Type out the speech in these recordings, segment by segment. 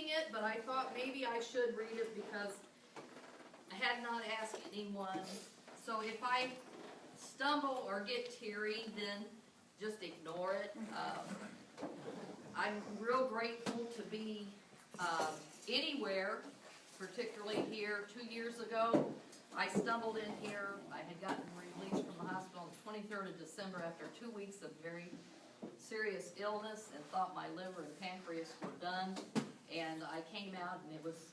reading it, but I thought maybe I should read it because I had not asked anyone. So if I stumble or get teary, then just ignore it. I'm real grateful to be anywhere, particularly here 2 years ago. I stumbled in here. I had gotten released from the hospital on the 23rd of December after 2 weeks of very serious illness and thought my liver and pancreas were done. And I came out and it was,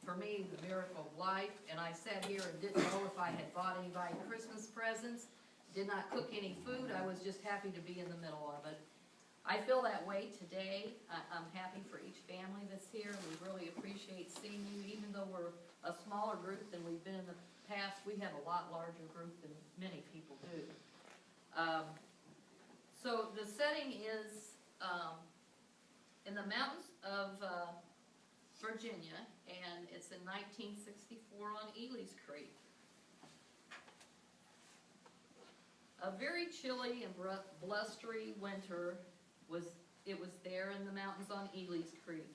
for me, the miracle of life. And I sat here and didn't know if I had bought anybody Christmas presents, did not cook any food. I was just happy to be in the middle of it. I feel that way today. I'm happy for each family that's here. We really appreciate seeing you. Even though we're a smaller group than we've been in the past, we have a lot larger group than many people do. So the setting is in the mountains of Virginia, and it's in 1964 on Ely's Creek. A very chilly and blustery winter was there in the mountains on Ely's Creek.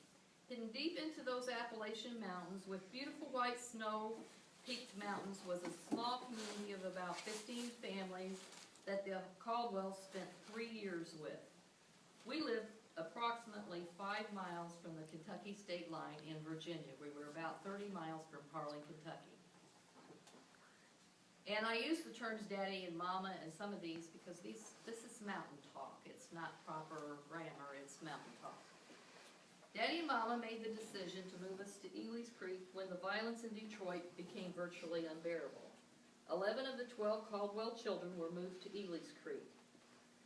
Hidden deep into those Appalachian mountains with beautiful white snow-peaked mountains was a small community of about 15 families that the Caldwell spent 3 years with. We lived approximately 5 miles from the Kentucky state line in Virginia. We were about 30 miles from Harlan, Kentucky. And I use the terms daddy and mama and some of these because this is mountain talk. It's not proper grammar, it's mountain talk. Daddy and mama made the decision to move us to Ely's Creek when the violence in Detroit became virtually unbearable. 11 of the 12 Caldwell children were moved to Ely's Creek.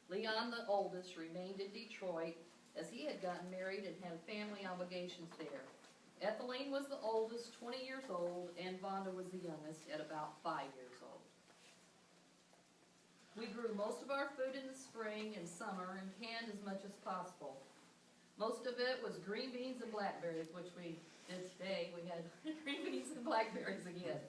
Leon, the oldest, remained in Detroit as he had gotten married and had family obligations there. Ethelene was the oldest, 20 years old, and Vonda was the youngest at about 5 years old. We grew most of our food in the spring and summer and canned as much as possible. Most of it was green beans and blackberries, which we did today. We had green beans and blackberries again.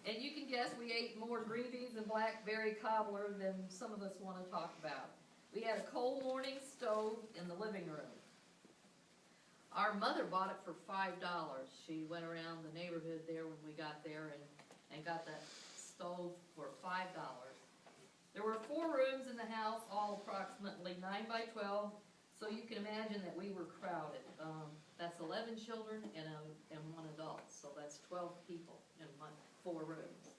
And you can guess we ate more green beans and blackberry cobbler than some of us want to talk about. We had a coal morning stove in the living room. Our mother bought it for $5. She went around the neighborhood there when we got there and got that stove for $5. There were 4 rooms in the house, all approximately 9 by 12, so you can imagine that we were crowded. That's 11 children and 1 adult, so that's 12 people in 4 rooms.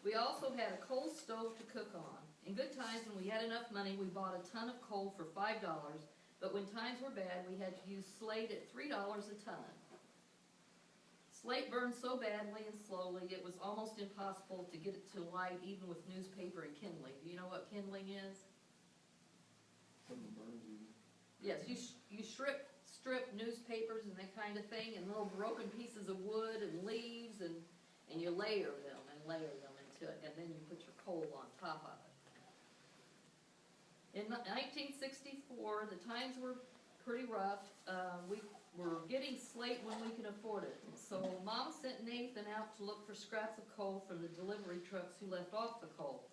We also had a coal stove to cook on. In good times, when we had enough money, we bought a ton of coal for $5, but when times were bad, we had to use slate at $3 a ton. Slate burned so badly and slowly, it was almost impossible to get it to light even with newspaper and kindling. Do you know what kindling is? Something burns you. Yes, you strip newspapers and that kind of thing, and little broken pieces of wood and leaves, and you layer them into it, and then you put your coal on top of it. In 1964, the times were pretty rough. We were getting slate when we could afford it. So Mom sent Nathan out to look for scraps of coal from the delivery trucks who left off the coal.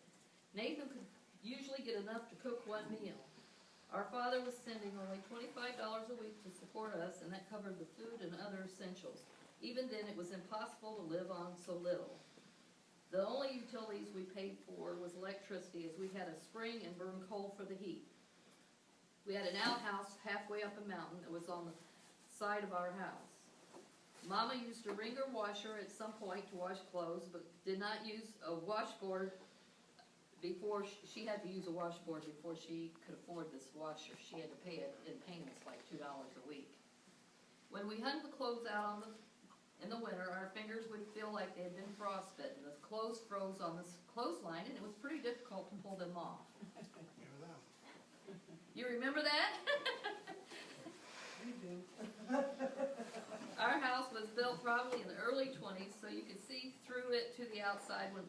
Nathan could usually get enough to cook 1 meal. Our father was sending only $25 a week to support us, and that covered the food and other essentials. Even then, it was impossible to live on so little. The only utilities we paid for was electricity, as we had a spring and burned coal for the heat. We had an outhouse halfway up a mountain that was on the side of our house. Mama used a wringer washer at some point to wash clothes, but did not use a washboard before. She had to use a washboard before she could afford this washer. She had to pay it in payments like $2 a week. When we hung the clothes out in the winter, our fingers would feel like they had been frostbitten. The clothes froze on this clothesline, and it was pretty difficult to pull them off. You remember that? We do. Our house was built probably in the early 20s, so you could see through it to the outside when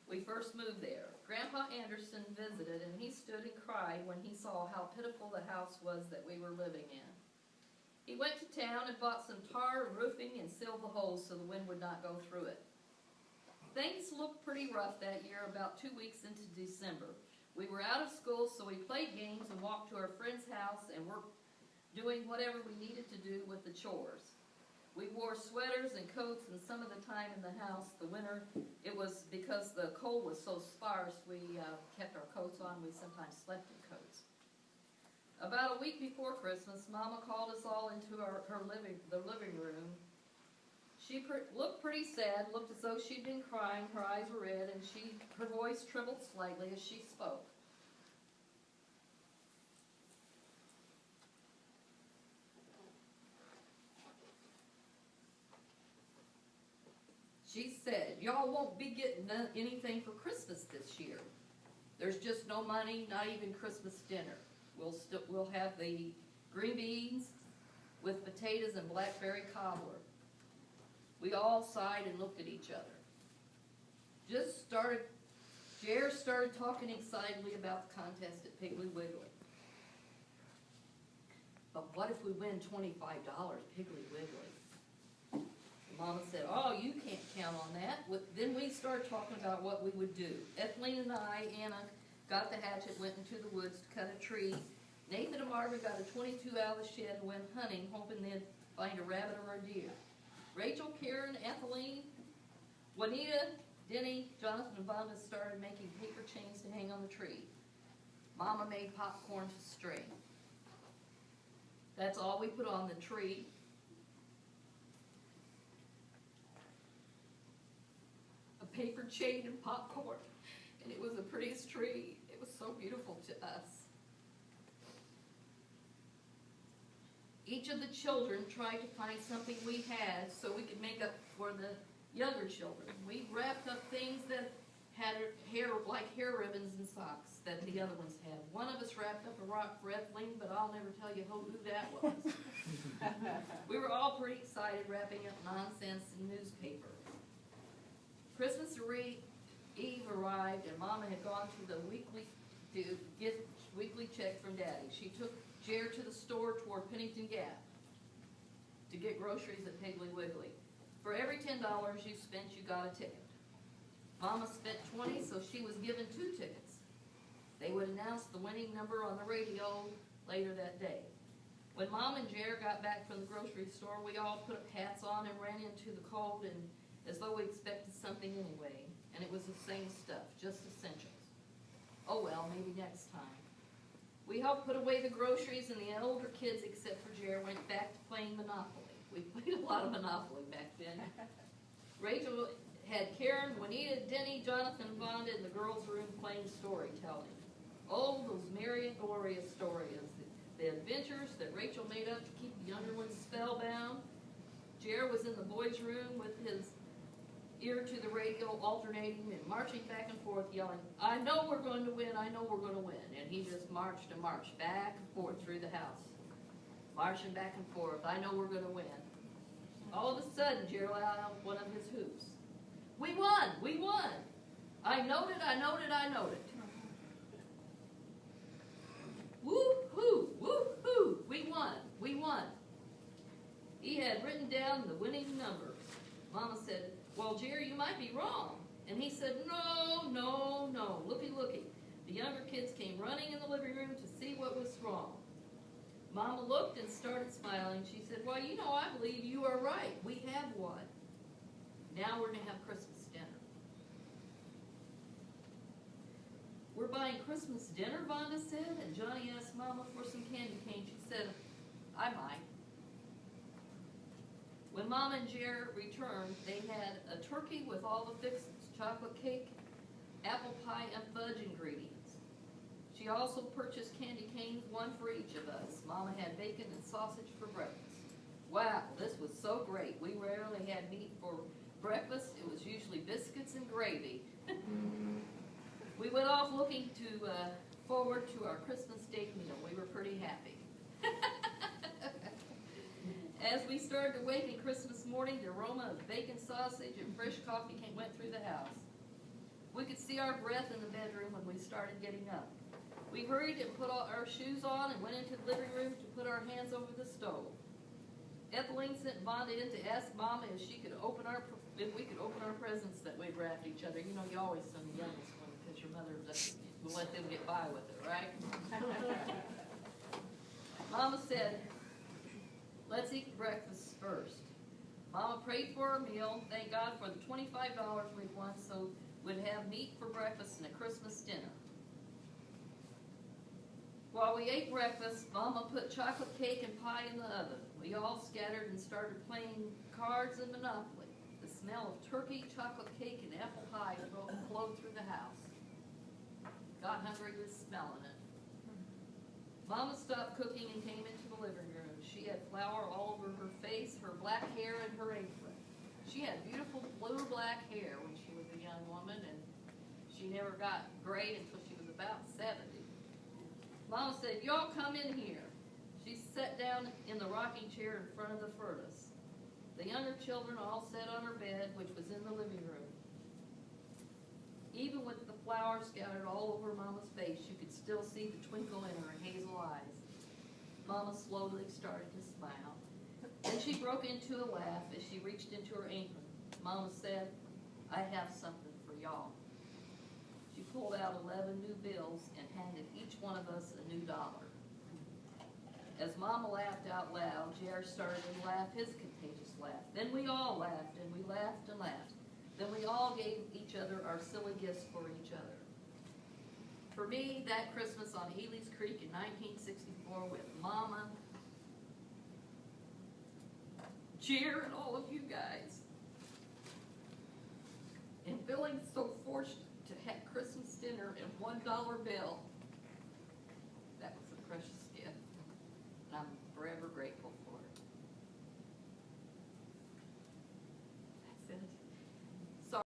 we first moved there. Grandpa Anderson visited, and he stood and cried when he saw how pitiful the house was that we were living in. He went to town and bought some tar roofing and sealed the holes so the wind would not go through it. Things looked pretty rough that year about 2 weeks into December. We were out of school, so we played games and walked to our friend's house and worked doing whatever we needed to do with the chores. We wore sweaters and coats, and some of the time in the house, the winter, it was because the cold was so sparse, we kept our coats on. We sometimes slept in coats. About a week before Christmas, Mama called us all into the living room. She looked pretty sad, looked as though she'd been crying. Her eyes were red, and her voice trembled slightly as she spoke. She said, "Y'all won't be getting anything for Christmas this year. There's just no money, not even Christmas dinner. We'll have the green beans with potatoes and blackberry cobbler." We all sighed and looked at each other. Jer started talking excitedly about the contest at Piggly Wiggly. "But what if we win $25, Piggly Wiggly?" Mama said, "Oh, you can't count on that." Then we started talking about what we would do. Ethelene and Anna, got the hatchet, went into the woods to cut a tree. Nathan and Margaret got a 22 out of the shed and went hunting, hoping they'd find a rabbit or a deer. Rachel, Karen, Ethelene, Juanita, Denny, Jonathan, and Vonda started making paper chains to hang on the tree. Mama made popcorn to string. That's all we put on the tree. A paper chain and popcorn. And it was the prettiest tree. It was so beautiful to us. Each of the children tried to find something we had so we could make up for the younger children. We wrapped up things that had hair, like hair ribbons and socks that the other ones had. One of us wrapped up a rock for Ethelene, but I'll never tell you who that was. We were all pretty excited wrapping up nonsense in newspaper. Christmas Eve arrived, and Mama had gone to get weekly check from Daddy. She took Jer to the store toward Pennington Gap to get groceries at Piggly Wiggly. For every $10 you spent, you got a ticket. Mama spent 20, so she was given 2 tickets. They would announce the winning number on the radio later that day. When Mom and Jer got back from the grocery store, we all put hats on and ran into the cold, and as though we expected something anyway. And it was the same stuff, just essentials. Oh well, maybe next time. We helped put away the groceries, and the older kids, except for Jer, went back to playing Monopoly. We played a lot of Monopoly back then. Rachel had Karen, Juanita, Denny, Jonathan, and Vonda in the girls' room playing storytelling. Oh, those merry and glorious stories. The adventures that Rachel made up to keep the younger ones spellbound. Jer was in the boys' room with his ear to the radio, alternating and marching back and forth, yelling, "I know we're going to win, I know we're going to win." And he just marched and marched back and forth through the house. Marching back and forth, "I know we're going to win." All of a sudden, Jer let out one of his hoops. "We won! We won! I knowed it, I knowed it, I knowed it." Woo-hoo! Woo-hoo! We won! We won! He had written down the winning numbers. Mama said, "Well, Jerry, you might be wrong." And he said, "No, no, no. Looky, looky." The younger kids came running in the living room to see what was wrong. Mama looked and started smiling. She said, "Well, you know, I believe you are right. We have won. Now we're going to have Christmas dinner." "We're buying Christmas dinner," Vonda said, and Johnny asked Mama for some candy cane. She said, "I might." When Mama and Jer returned, they had a turkey with all the fixings, chocolate cake, apple pie, and fudge ingredients. She also purchased candy canes, one for each of us. Mama had bacon and sausage for breakfast. Wow, this was so great. We rarely had meat for breakfast. It was usually biscuits and gravy. We went off looking forward to our Christmas Day meal. We were pretty happy. As we started to wake in Christmas morning, the aroma of bacon, sausage, and fresh coffee went through the house. We could see our breath in the bedroom when we started getting up. We hurried and put all our shoes on and went into the living room to put our hands over the stove. Ethelene sent Vonda in to ask Mama if we could open our presents that we'd wrapped each other. You know, you always send the youngest one because your mother will let them get by with it, right? Mama said, Let's eat breakfast first. Mama prayed for our meal, thank God for the $25 we'd won so we'd have meat for breakfast and a Christmas dinner. While we ate breakfast, Mama put chocolate cake and pie in the oven. We all scattered and started playing cards and Monopoly. The smell of turkey, chocolate cake, and apple pie flowed through the house. Got hungry just smelling it. Mama stopped cooking and came into the living room. She had flour all over her face, her black hair, and her apron. She had beautiful blue-black hair when she was a young woman, and she never got gray until she was about 70. Mama said, "Y'all come in here." She sat down in the rocking chair in front of the furnace. The younger children all sat on her bed, which was in the living room. Even with the flour scattered all over Mama's face, you could still see the twinkle in her hazel eyes. Mama slowly started to smile. Then she broke into a laugh as she reached into her apron. Mama said, "I have something for y'all." She pulled out 11 new bills and handed each one of us a new dollar. As Mama laughed out loud, Jared started to laugh his contagious laugh. Then we all laughed, and we laughed and laughed. Then we all gave each other our silly gifts for each other. For me, that Christmas on Healy's Creek in 1964 with Mama, Jared, and all of you guys, and feeling so fortunate to have Christmas dinner and $1 bill